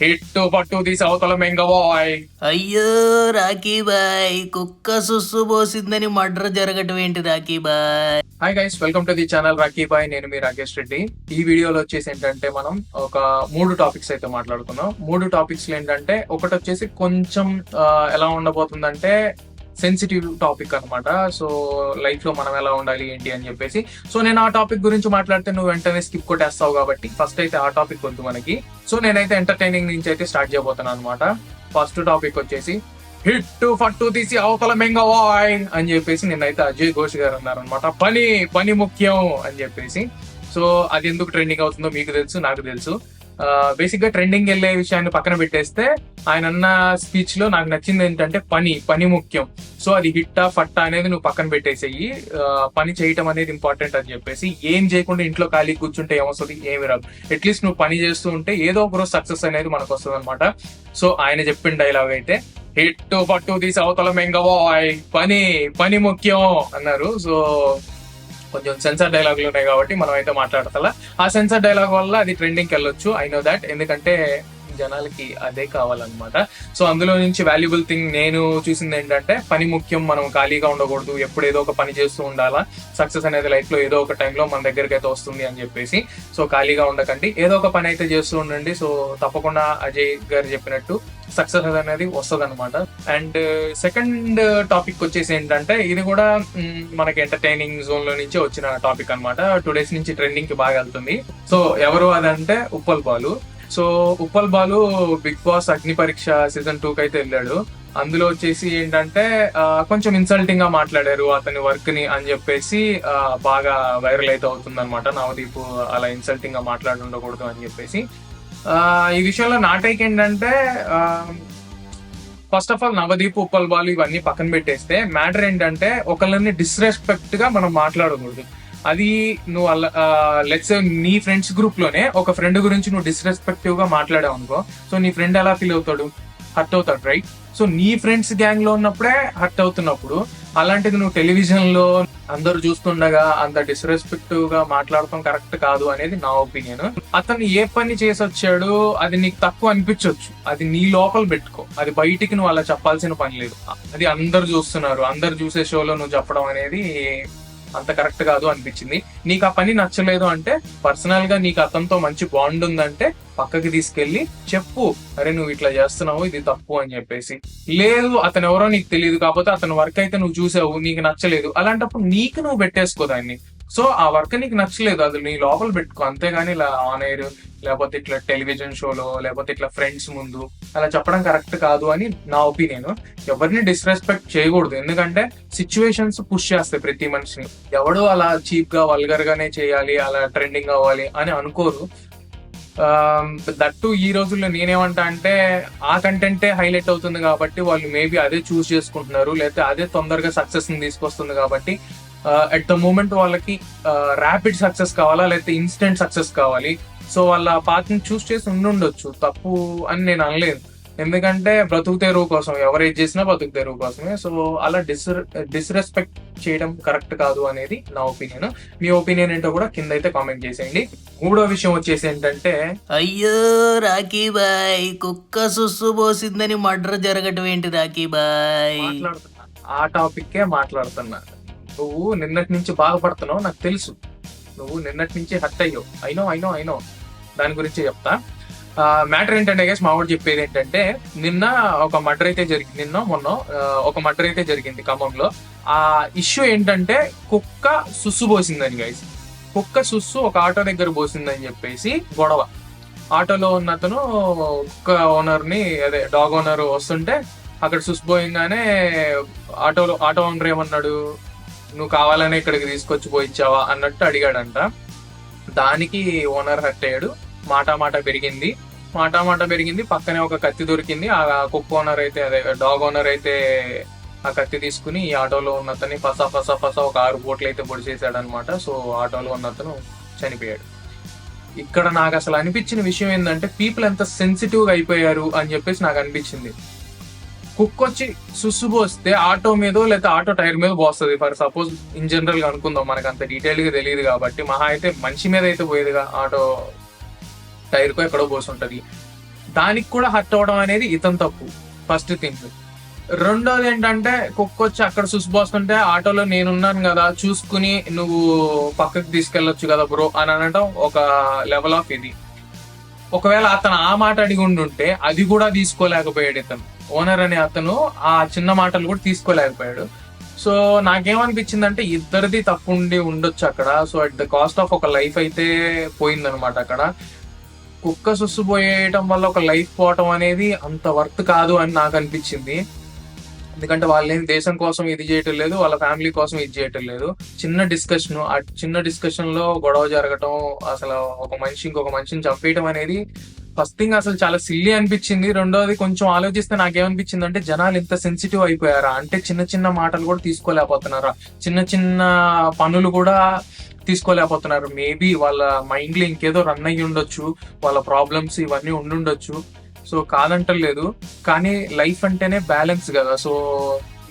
Hit పట్టు తీసి అవతల మెంగబాయ్. అయ్యో రాకీ బాయ్, కుక్క సుస్సు పోసిందని మర్డర్ జరగటం ఏంటి Rocky Boy? Hi guys, welcome to the channel Rocky Boy. నేను మీ రాకేష్ రెడ్డి. ఈ వీడియోలో వచ్చేసి ఏంటంటే మనం ఒక 3 టాపిక్స్ అయితే మాట్లాడుకున్నాం. 3 టాపిక్స్ ఏంటంటే ఒకటి వచ్చేసి కొంచెం ఎలా ఉండబోతుందంటే సెన్సిటివ్ టాపిక్ అనమాట. సో లైఫ్ లో మనం ఎలా ఉండాలి ఏంటి అని చెప్పేసి, సో నేను ఆ టాపిక్ గురించి మాట్లాడితే నువ్వు వెంటనే స్కిప్ కొట్టేస్తావు కాబట్టి ఫస్ట్ అయితే ఆ టాపిక్ వద్దు మనకి. సో నేనైతే ఎంటర్టైనింగ్ నుంచి అయితే స్టార్ట్ చేయబోతున్నాను అనమాట. ఫస్ట్ టాపిక్ వచ్చేసి హిట్టు ఫట్టు తీసి అవతల మెంగవాయ్ అని చెప్పేసి నిన్నైతే అజయ్ ఘోష్ గారు అన్నారు అనమాట. పని పని ముఖ్యం అని చెప్పేసి. సో అది ఎందుకు ట్రెండింగ్ అవుతుందో మీకు తెలుసు, నాకు తెలుసు. బేసిక్ గా ట్రెండింగ్ వెళ్లే విషయాన్ని పక్కన పెట్టేస్తే ఆయన అన్న స్పీచ్ లో నాకు నచ్చింది ఏంటంటే పని పని ముఖ్యం. సో అది హిట్టా ఫట్టా అనేది నువ్వు పక్కన పెట్టేసేయి, పని చేయటం అనేది ఇంపార్టెంట్ అని చెప్పేసి. ఏం చేయకుండా ఇంట్లో ఖాళీ కూర్చుంటే ఏమొస్తుంది, ఏమి రాదు. అట్లీస్ట్ నువ్వు పని చేస్తూ ఉంటే ఏదో ఒక రోజు సక్సెస్ అనేది మనకు వస్తుంది అనమాట. సో ఆయన చెప్పిన డైలాగ్ అయితే హిట్టు పట్టు తీసి అవతల మెంగవాయ్, పని పని ముఖ్యం అన్నారు. సో కొంచెం సెన్సార్ డైలాగులు ఉన్నాయి కాబట్టి మనం అయితే మాట్లాడతా. ఆ సెన్సార్ డైలాగ్ వల్ల అది ట్రెండింగ్కి వెళ్ళొచ్చు, ఐ నో దాట్. ఎందుకంటే జనాలకి అదే కావాలన్నమాట. సో అందులో నుంచి వాల్యుబుల్ థింగ్ నేను చూసింది ఏంటంటే పని ముఖ్యం. మనం ఖాళీగా ఉండకూడదు, ఎప్పుడు ఏదో ఒక పని చేస్తూ ఉండాలా. సక్సెస్ అనేది లైఫ్ లో ఏదో ఒక టైంలో మన దగ్గరికి అయితే వస్తుంది అని చెప్పేసి. సో ఖాళీగా ఉండకండి, ఏదో ఒక పని అయితే చేస్తూ ఉండండి. సో తప్పకుండా అజయ్ గారు చెప్పినట్టు సక్సెస్ అనేది వస్తుంది అనమాట. అండ్ సెకండ్ టాపిక్ వచ్చేసి ఏంటంటే ఇది కూడా మనకి ఎంటర్టైనింగ్ జోన్ లో నుంచి వచ్చిన టాపిక్ అనమాట. 2 days నుంచి ట్రెండింగ్ కి బాగా వెళ్తుంది. సో ఎవరు అదంటే Uppal Balu. So Uppal Balu Bigg Boss Agni Pariksha season 2 కి అయితే వెళ్ళాడు. అందులో వచ్చేసి ఏంటంటే కొంచెం ఇన్సల్టింగ్ గా మాట్లాడారు అతని వర్క్ ని అని చెప్పేసి బాగా వైరల్ అయితే అవుతుంది అనమాట. నవదీప్ అలా ఇన్సల్టింగ్ గా మాట్లాడి ఉండకూడదు అని చెప్పేసి. ఈ విషయంలో నా టేక్ ఏంటంటే, first of all Navdeep Uppal Balu ఇవన్నీ పక్కన పెట్టేస్తే మ్యాటర్ ఏంటంటే ఒకళ్ళని డిస్రెస్పెక్ట్ గా మనం మాట్లాడకూడదు. అది నువ్వు లెట్స్ నీ ఫ్రెండ్స్ గ్రూప్ లోనే ఒక ఫ్రెండ్ గురించి నువ్వు డిస్రెస్పెక్టివ్ గా మాట్లాడావు అనుకో, సో నీ ఫ్రెండ్ ఎలా ఫీల్ అవుతాడు? హర్ట్ అవుతాడు, రైట్? సో నీ ఫ్రెండ్స్ గ్యాంగ్ లో ఉన్నప్పుడే హర్ట్ అవుతున్నప్పుడు అలాంటిది నువ్వు టెలివిజన్ లో అందరు చూస్తుండగా అంత డిస్రెస్పెక్టివ్ గా మాట్లాడటం కరెక్ట్ కాదు అనేది నా ఒపీనియన్. అతను ఏ పని చేసి వచ్చాడు అది నీకు తక్కువ అనిపించవచ్చు, అది నీ లోపల పెట్టుకో. అది బయటికి నువ్వు అలా చెప్పాల్సిన పని లేదు. అది అందరు చూస్తున్నారు, అందరు చూసే షోలో నువ్వు చెప్పడం అనేది అంత కరెక్ట్ కాదు అనిపించింది. నీకు ఆ పని నచ్చలేదు అంటే పర్సనల్ గా నీకు అతనితో మంచి బాండ్ ఉందంటే పక్కకి తీసుకెళ్లి చెప్పు, అరే నువ్వు ఇట్లా చేస్తున్నావు, ఇది తప్పు అని చెప్పేసి. లేదు అతను ఎవరో నీకు తెలియదు, కాకపోతే అతని వర్క్ అయితే నువ్వు చూసావు, నీకు నచ్చలేదు, అలాంటప్పుడు నీకు నువ్వు పెట్టేసుకో దాన్ని. సో ఆ వర్క్ నీకు నచ్చలేదు, అది నీ లోపల పెట్టుకో. అంతేగాని ఇలా ఆన్ ఎయిర్ లేకపోతే ఇట్లా టెలివిజన్ షోలో లేకపోతే ఇట్లా ఫ్రెండ్స్ ముందు అలా చెప్పడం కరెక్ట్ కాదు అని నా ఒపీనియన్. ఎవరిని డిస్రెస్పెక్ట్ చేయకూడదు, ఎందుకంటే సిచ్యువేషన్స్ పుష్ చేస్తాయి ప్రతి మనిషిని. ఎవడు అలా చీప్ గా వల్గర్ గానే చేయాలి, అలా ట్రెండింగ్ అవ్వాలి అని అనుకోరు. దట్టు ఈ రోజుల్లో నేనేమంటా అంటే ఆ కంటెంటే హైలైట్ అవుతుంది కాబట్టి వాళ్ళు మేబీ అదే చూస్ చేసుకుంటున్నారు, లేకపోతే అదే తొందరగా సక్సెస్ ని తీసుకొస్తుంది కాబట్టి అట్ ద మూమెంట్ వాళ్ళకి ర్యాపిడ్ సక్సెస్ కావాలా లేకపోతే ఇన్స్టెంట్ సక్సెస్ కావాలి. సో వాళ్ళ పాత్రని చూస్ చేసి ఉండుండొచ్చు, తప్పు అని నేను అనలేదు. ఎందుకంటే బ్రతుకు తెరువు కోసం ఎవరేది చేసినా బ్రతుకు తెరువు కోసమే. సో అలా డిస్రెస్పెక్ట్ చేయడం కరెక్ట్ కాదు అనేది నా ఒపీనియన్. మీ ఒపీనియన్ ఏంటో కూడా కింద అయితే కామెంట్ చేసేయండి. 3వ విషయం వచ్చేసి ఏంటంటే, అయ్యో రాకీ బాయ్, కుక్క సుస్సు పోసిందని మర్డర్ జరగటం ఏంటి రాకీ బాయ్? మాట్లాడుతున్నా ఆ టాపిక్కే మాట్లాడుతున్నా. నువ్వు నిన్నటి నుంచి బాధపడుతున్నావు నాకు తెలుసు, నువ్వు నిన్నటి నుంచి హర్ట్ అయ్యావు, అయినో దాని గురించి చెప్తా. మ్యాటర్ ఏంటంటే గైస్, మా వాడు చెప్పేది ఏంటంటే నిన్న ఒక మర్డర్ అయితే జరిగింది, మొన్న ఒక మర్డర్ అయితే జరిగింది ఖమ్మంలో. ఆ ఇష్యూ ఏంటంటే కుక్క సుస్సు పోసిందని గైస్. కుక్క సుస్సు ఒక ఆటో దగ్గర పోసిందని చెప్పేసి గొడవ. ఆటోలో ఉన్న అతను కుక్క ఓనర్ ని, అదే డాగ్ ఓనర్ వస్తుంటే అక్కడ సుస్సు పోయింగానే ఆటో ఓనర్ ఏమన్నాడు, నువ్వు కావాలనే ఇక్కడికి తీసుకొచ్చి పోయించావా అన్నట్టు అడిగాడంట. దానికి ఓనర్ హర్ట్ అయ్యాడు, మాట పెరిగింది. పక్కనే ఒక కత్తి దొరికింది. ఆ కుక్క ఓనర్ అయితే, అదే డాగ్ ఓనర్ అయితే ఆ కత్తి తీసుకుని ఈ ఆటోలో ఉన్నతని ఫసా ఒక 6 పోట్లు అయితే పొడిచేసాడు అనమాట. సో ఆటోలో ఉన్నతను చనిపోయాడు. ఇక్కడ నాకు అసలు అనిపించిన విషయం ఏంటంటే పీపుల్ ఎంత సెన్సిటివ్ గా అయిపోయారు అని చెప్పేసి నాకు అనిపించింది. కుక్ వచ్చి సుస్సు పోస్తే ఆటో మీద లేకపోతే ఆటో టైర్ మీద పోస్తుంది ఫర్ సపోజ్, ఇన్ జనరల్ గా అనుకుందాం, మనకు అంత డీటెయిల్ గా తెలియదు కాబట్టి. మహా అయితే మనిషి మీద అయితే పోయేదిగా, ఆటో టైర్ కో ఎక్కడో పోసి ఉంటది. దానికి కూడా హర్ట్ అవ్వడం అనేది ఇతని తప్పు ఫస్ట్ థింగ్. రెండోది ఏంటంటే కుక్క వచ్చి అక్కడ సుసుపోస్తుంటే ఆటోలో నేనున్నాను కదా చూసుకుని నువ్వు పక్కకి తీసుకెళ్లొచ్చు కదా బ్రో అని అనడం ఒక లెవెల్ ఆఫ్ ఇది. ఒకవేళ అతను ఆ మాట అడిగి ఉండుంటే అది కూడా తీసుకోలేకపోయాడు ఇతను, ఓనర్ అనే అతను ఆ చిన్న మాటలు కూడా తీసుకోలేకపోయాడు. సో నాకేమనిపించిందంటే ఇద్దరిది తప్పు ఉండి ఉండొచ్చు అక్కడ. So at the cost of ఒక లైఫ్ అయితే పోయిందనమాట అక్కడ. కుక్క సుస్సుపోయేయటం వల్ల ఒక లైఫ్ పోవటం అనేది అంత వర్త్ కాదు అని నాకు అనిపించింది. ఎందుకంటే వాళ్ళేం దేశం కోసం ఇది చేయటం లేదు, వాళ్ళ ఫ్యామిలీ కోసం ఇది చేయటం లేదు. చిన్న డిస్కషన్, ఆ చిన్న డిస్కషన్ లో గొడవ జరగటం, అసలు ఒక మనిషి ఇంకొక మనిషిని చంపేయటం అనేది ఫస్ట్ థింగ్ అసలు చాలా సిల్లీ అనిపించింది. రెండోది కొంచెం ఆలోచిస్తే నాకేమనిపించింది అంటే జనాలు ఇంత సెన్సిటివ్ అయిపోయారా, అంటే చిన్న చిన్న మాటలు కూడా తీసుకోలేకపోతున్నారా, చిన్న చిన్న పనులు కూడా తీసుకోలేకపోతున్నారు. మేబీ వాళ్ళ మైండ్ లో ఇంకేదో రన్ అయ్యి ఉండొచ్చు, వాళ్ళ ప్రాబ్లమ్స్ ఇవన్నీ ఉండుండొచ్చు. సో కాదంటలేదు, కానీ లైఫ్ అంటేనే బ్యాలెన్స్ కదా. సో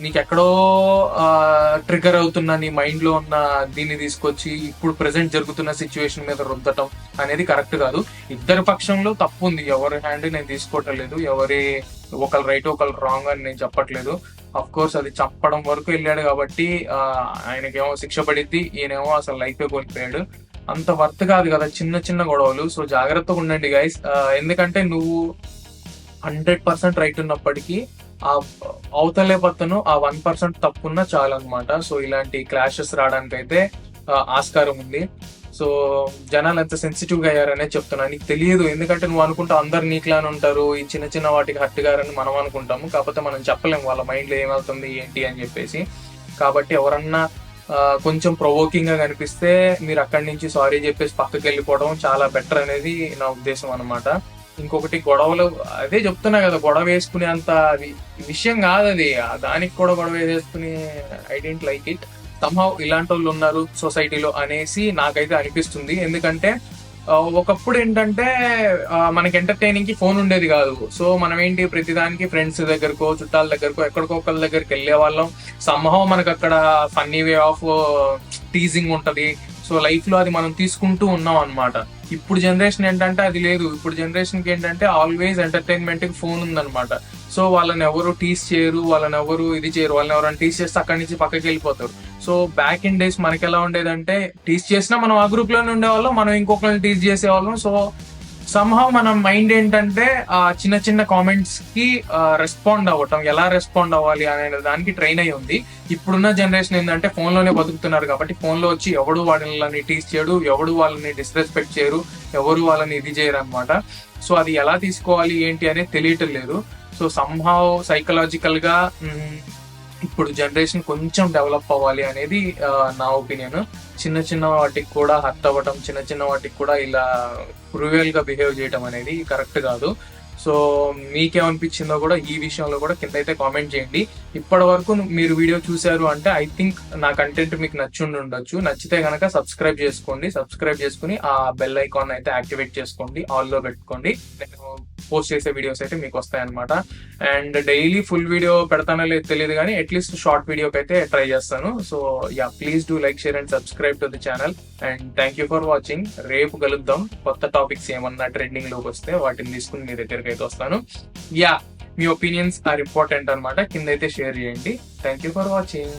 నీకెక్కడో ట్రిగర్ అవుతున్న నీ మైండ్ లో ఉన్న దీన్ని తీసుకొచ్చి ఇప్పుడు ప్రెసెంట్ జరుగుతున్న సిచ్యువేషన్ మీద రుద్దటం అనేది కరెక్ట్ కాదు. ఇద్దరి పక్షంలో తప్పు ఉంది, ఎవరి హ్యాండ్ నేను తీసుకోవటం లేదు, ఎవరి ఒకరు రైట్ ఒకరు రాంగ్ అని నేను చెప్పట్లేదు. అఫ్ కోర్స్ అది చంపడం వరకు వెళ్ళాడు కాబట్టి ఆయనకేమో శిక్ష పడిద్ది, ఈయనేమో అసలు లైఫే కోల్పోయాడు. అంత వర్త్ కాదు కదా చిన్న చిన్న గొడవలు. సో జాగ్రత్తగా ఉండండి గైస్, ఎందుకంటే నువ్వు 100% రైట్ ఉన్నప్పటికీ ఆ అవతలే పత్తను ఆ 1% తప్పున్నా చాలు అనమాట. సో ఇలాంటి క్లాషెస్ రావడానికి అయితే ఆస్కారం ఉంది. సో జనాలు ఎంత సెన్సిటివ్ గా అయ్యారనే చెప్తున్నా. నీకు తెలియదు, ఎందుకంటే నువ్వు అనుకుంటా అందరు నీకులానే ఉంటారు, ఈ చిన్న చిన్న వాటికి హర్ట్ గారని మనం అనుకుంటాము, కాకపోతే మనం చెప్పలేము వాళ్ళ మైండ్ లో ఏమవుతుంది ఏంటి అని చెప్పేసి. కాబట్టి ఎవరన్నా కొంచెం ప్రొవోకింగ్ గా కనిపిస్తే మీరు అక్కడి నుంచి సారీ చెప్పేసి పక్కకి వెళ్ళిపోవడం చాలా బెటర్ అనేది నా ఉద్దేశం అనమాట. ఇంకొకటి గొడవలు, అదే చెప్తున్నా కదా, గొడవ వేసుకునే అంత విషయం కాదు అది, దానికి కూడా గొడవ వేసుకుని I don't like it. Somehow ఇలాంటి వాళ్ళు ఉన్నారు సొసైటీలో అనేసి నాకైతే అనిపిస్తుంది. ఎందుకంటే ఒకప్పుడు ఏంటంటే మనకి ఎంటర్టైనింగ్ కి ఫోన్ ఉండేది కాదు. సో మనం ఏంటి ప్రతిదానికి ఫ్రెండ్స్ దగ్గరకో చుట్టాల దగ్గరకో ఎక్కడికో ఒకళ్ళ దగ్గరికి వెళ్ళే వాళ్ళం. సమ్హౌ మనకు అక్కడ ఫన్నీ వే ఆఫ్ టీజింగ్ ఉంటది. సో లైఫ్ లో అది మనం తీసుకుంటూ ఉన్నాం అనమాట. ఇప్పుడు జనరేషన్ ఏంటంటే అది లేదు. ఇప్పుడు జనరేషన్ కి ఏంటంటే ఆల్వేస్ ఎంటర్టైన్మెంట్ కి ఫోన్ ఉందన్నమాట. సో వాళ్ళని ఎవరు టీస్ చేయరు, వాళ్ళని ఎవరు ఇది చేయరు. వాళ్ళని ఎవరైనా టీస్ చేస్తే అక్కడి నుంచి పక్కకి వెళ్ళిపోతారు. సో బ్యాక్ ఇన్ డేస్ మనకి ఎలా ఉండేదంటే టీస్ చేసినా మనం ఆ గ్రూప్ లోనే ఉండేవాళ్ళం, మనం ఇంకొకరిని టీస్ చేసేవాళ్ళం. సో సమ్హౌ మన మైండ్ ఏంటంటే ఆ చిన్న చిన్న కామెంట్స్ కి రెస్పాండ్ అవ్వటం, ఎలా రెస్పాండ్ అవ్వాలి అనే దానికి ట్రైన్ అయి ఉంది. ఇప్పుడున్న జనరేషన్ ఏంటంటే ఫోన్ లోనే బతుకుతున్నారు కాబట్టి ఫోన్ లో వచ్చి ఎవడు వాళ్ళని టీస్ చేయడు, ఎవడు వాళ్ళని డిస్రెస్పెక్ట్ చేయరు, ఎవరు వాళ్ళని ఇది చేయరు అనమాట. సో అది ఎలా తీసుకోవాలి ఏంటి అనేది తెలియటం లేదు. సో సమ్హౌ సైకలాజికల్ గా ఇప్పుడు జనరేషన్ కొంచెం డెవలప్ అవ్వాలి అనేది నా ఒపీనియన్. చిన్న చిన్న వాటికి కూడా హర్ట్ అవ్వటం, చిన్న చిన్న వాటికి కూడా ఇలా క్రూయల్ గా బిహేవ్ చేయటం అనేది కరెక్ట్ కాదు. సో మీకేమనిపించిందో కూడా ఈ విషయంలో కూడా కింద అయితే కామెంట్ చేయండి. ఇప్పటి వరకు మీరు వీడియో చూసారు అంటే ఐ థింక్ నా కంటెంట్ మీకు నచ్చి ఉండొచ్చు. నచ్చితే కనుక సబ్స్క్రైబ్ చేసుకోండి. సబ్స్క్రైబ్ చేసుకుని ఆ బెల్ ఐకాన్ అయితే యాక్టివేట్ చేసుకోండి, ఆల్ లో పెట్టుకోండి. నేను పోస్ట్ చేసే వీడియోస్ అయితే మీకు వస్తాయన్నమాట. అండ్ డైలీ ఫుల్ వీడియో పెడతానో లేదు తెలియదు, కానీ అట్లీస్ట్ షార్ట్ వీడియోకి అయితే ట్రై చేస్తాను. So yeah, please do like, share and subscribe to the channel. And thank you for watching. రేపు కలుద్దాం. కొత్త టాపిక్స్ ఏమన్నా ట్రెండింగ్ లోకి వస్తే వాటిని తీసుకుని మీ దగ్గరికి అయితే వస్తాను. యా, మీ ఒపీనియన్స్ ఆర్ ఇంపార్టెంట్ అనమాట. కింద అయితే షేర్ చేయండి. Thank you for watching.